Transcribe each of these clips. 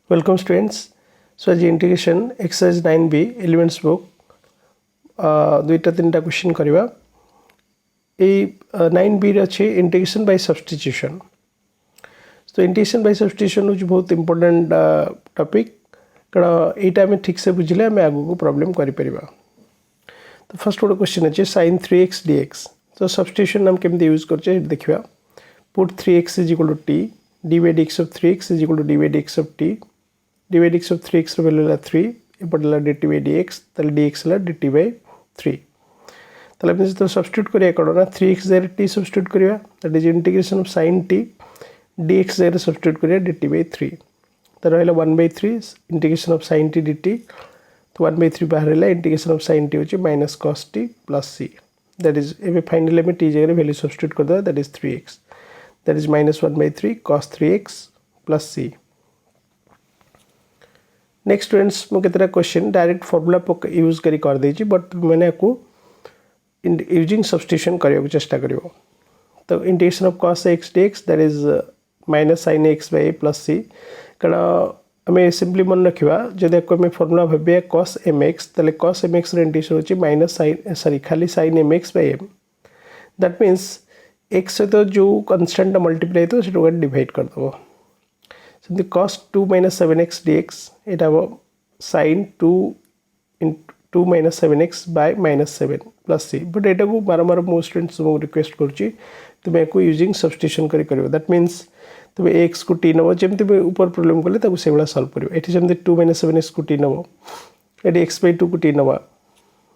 Welcome students. So as integration exercise 9b elements book दुईटा तीनटा question करवा ए 9b रे अछि इंटीग्रेशन बाय सब्स्टिट्यूशन. तो इंटीग्रेशन बाय सब्स्टिट्यूशन होची बहुत इंपोर्टेंट टॉपिक कारण एटा हम ठीक से बुझले हम आगु को प्रॉब्लम करि परिबा. तो फर्स्ट वाला क्वेश्चन अछि sin 3x dx. तो सब्स्टिट्यूशन हम केमते यूज करछे देखिबा. Put 3x is equal to t, d by dx of 3x is equal to d by dx of t. d by dx of 3x ର value ହେଲା 3 ଏପଟେ ହେଲା dt by dx ତାହେଲେ dx ହେଲା dt by 3. ତାହେଲେ ଆମେ ଯେତେବେଳେ substitute କରିବା କ'ଣ ନା 3x ଜାଗାରେ t ସବଷ୍ଟିଟ୍ୟୁଟ୍ କରିବା that is integration of sin t dx ଜାଗାରେ ସବଷ୍ଟିଟ୍ୟୁଟ୍ କରିବା dt by 3. ତ ରହିଲା 1/3 integration of sin t dt. ତ 1/3 ବାହାରେ ହେଲା integration of sin t ହେଉଛି minus cos t plus c. that is ଏବେ finally ଆମେ t ଜାଗାରେ value substitute କରିଦେବା that is 3x. that is minus 1/3 cos 3x plus c. Next students मु केतरा question direct formula use करी कर देछि but मैंने को यूजिंग सब्स्टिट्यूशन करियो को चेष्टा करियो. तो integration of cos x dx that is minus sin x by a plus c. कारण हमें सिंपली मन रखिबा जदि को हमें फार्मूला भाबे cos mx तले cos mx रे इंटीग्रेशन होछि माइनस sin सॉरी खाली sin mx by m. That means x से तो जो कांस्टेंट मल्टीप्लाई तो सेटो डिवाइड कर दबो. So the cos 2 minus 7x dx it have sin 2 into 2 minus 7x by minus 7 plus c. But एटा को बारंबार मो स्टूडेंट्स को रिक्वेस्ट करछि तुमे को यूजिंग सब्स्टिट्यूशन करी करियो. दैट मींस तुमे x को t नबो जेमति ऊपर प्रॉब्लम कले ताको सेबला सॉल्व करियो. एठी जेमति 2 minus 7x को t नबो एठी x by 2 को t नबा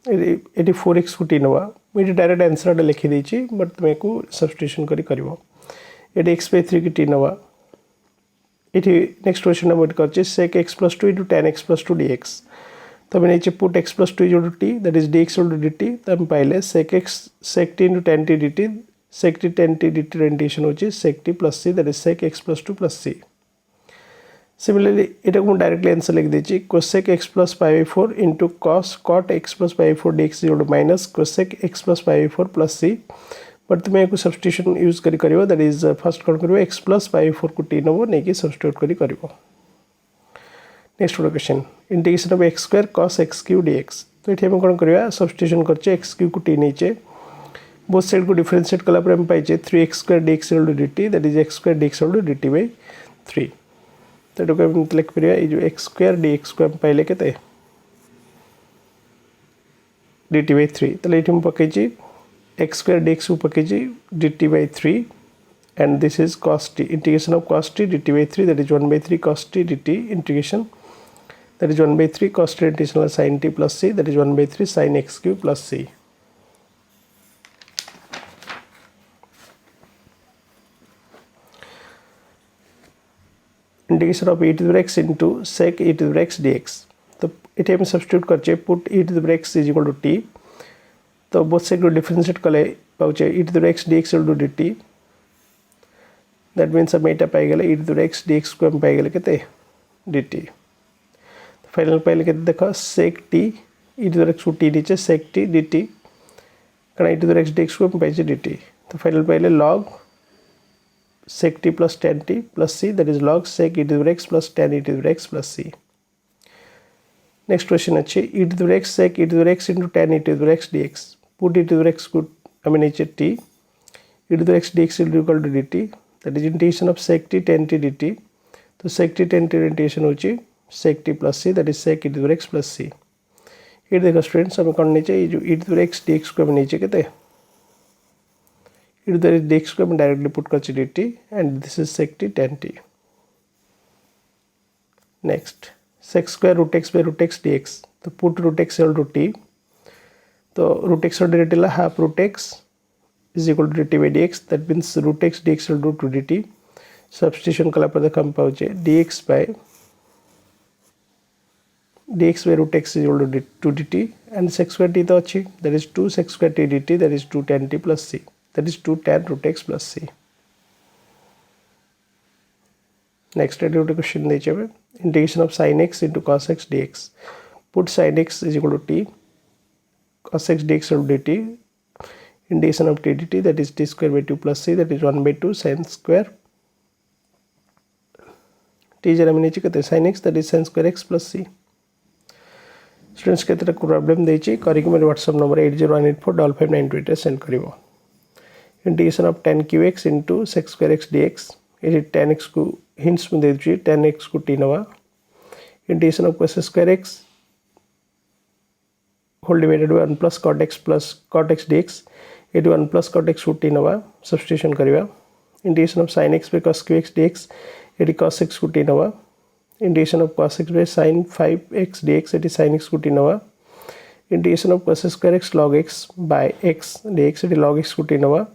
एठी 4x को t नबा मी डायरेक्ट आंसर लिखि देछि बट तुमे को सब्स्टिट्यूशन करी करियो. एठी x by 3 को t नबा इटी नेक्स्ट क्वेश्चन हम करछे sec x plus 2 into tan x plus 2 dx. तो मैंने नीचे put x plus 2 is equal to t that is dx equal to dt. तो हम पाइले sec x sec t into tan t dt. sec t tan t dt रेंटेशन होची sec t plus c that is sec x plus 2 plus c. Similarly इटा को directly answer लिख देछि cosec x plus pi by 4 into cot x plus pi by 4 dx is equal to minus cosec x plus pi by 4 plus c. But तुम्हें को substitution use करी करियो that is first कौन करियो x plus pi 4 को t नबो नेकी substitute करी करियो. नेक्स्ट वाला question integration of x square cos x cube dx. तो एठी हम कोन करिया सब्स्टिट्यूशन करचे x क्यूब को t नीचे बोथ साइड को डिफरेंशिएट कला पर हम पाइचे 3x square dx dt that is x square dx dt by 3. तो एटो हम लिख परिया ए जो x स्क्वायर dx को हम पाइले केते dt by 3. तो एठी हम पकेची x square dx upakg dt by 3 and this is cos t integration of cos t dt by 3 that is 1/3 cos t dt integration that is 1/3 cos t integration of sin t plus c that is 1/3 sin x cube plus c. integration of e to the x into sec e to the x dx. तो इथे हम substitute करछे put e to the x is equal to t. तो both side को differentiate कले पाउचे e to the x dx equal to dt. That means हम एटा पाई गेले e to the x dx को हम पाई गेले केते dt. तो फाइनल पाइले केते देखो sec t e to the x को t नीचे sec t dt कारण e to the x dx को हम पाइचे dt. तो फाइनल पाइले log sec t plus tan t plus c that is log sec e to the x plus tan e to the x plus c. Next question अच्छे e to the x sec e to the x into tan e to the x dx. Put e to the x को हमें नीचे t e to the x dx is equal to dt that is integration of sec t tan t dt. तो sec t tan t integration होची sec t plus c that is sec e to the x plus c. ये देखो students हमें कौन नीचे ये जो e to the x dx को हमें नीचे कहते हैं e to the x dx को हमें डायरेक्टली पुट करते dt and this is sec t tan t. Next sec square root x by root x dx. तो put root x equal to t. तो root x और dt La half root x is equal to dt by dx that means root x dx equal to dt. Substitution कला पर देखो हम पाउचे dx by root x is equal to dt and sec square t तो अच्छी that is 2 sec square t dt that is 2 tan t plus c that is 2 tan root x plus c. Next question देचे हमें integration of sin x into cos x dx. Put sin x is equal to t cos x dx equal to dt integration of t dt that is t square by 2 plus c that is 1/2 sin square t जरा आम नहीं sin x that is sin square x plus c students के problem देछि करिक मेरे WhatsApp number 8018455928 send करिवो integration of tan qx into sec square x dx ये tan x को हिंट्स में दे दीजिए tan x को t नवा integration of cos square x whole divided by 1 plus cot x dx ये 1 plus cot x को t नवा सब्स्टिट्यूशन करिवा integration of sin x by cos qx dx ये cos x को t नवा integration of cos x by sin 5x dx it is sin x को t नवा integration of cos square x log x by x dx it is log x को t नवा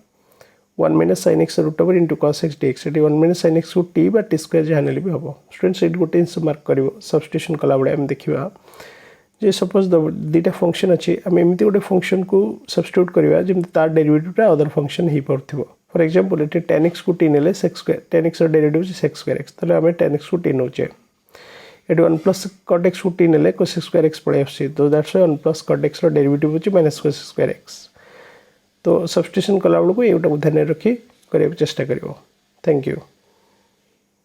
1 minus sin x root over into cos x dx it is 1 minus sin x को t by t square जहाँ भी हम students ये गोटे जिन mark कर substitution कला बेले आम देखा जे सपोज दुटा फंक्शन अच्छी आम एमती गोटे फंक्शन को सब्स्टिट्यूट करवा जमी तार डेरिवेटिवटा अदर फंक्शन हो पार फॉर एग्जांपल ये tan x को t ने sec square tan x derivative sec square x ताले आम tan x को t नौचे ये 1 plus cot x को t ने cos square x पड़े आसी तो दैट्स 1 plus cot x रो डेरिवेटिव होची माइनस cos square x तो सब्स्टिट्यूशन कला बेलू ये ध्यान रखी करने चेष्टा करिवो थैंक यू।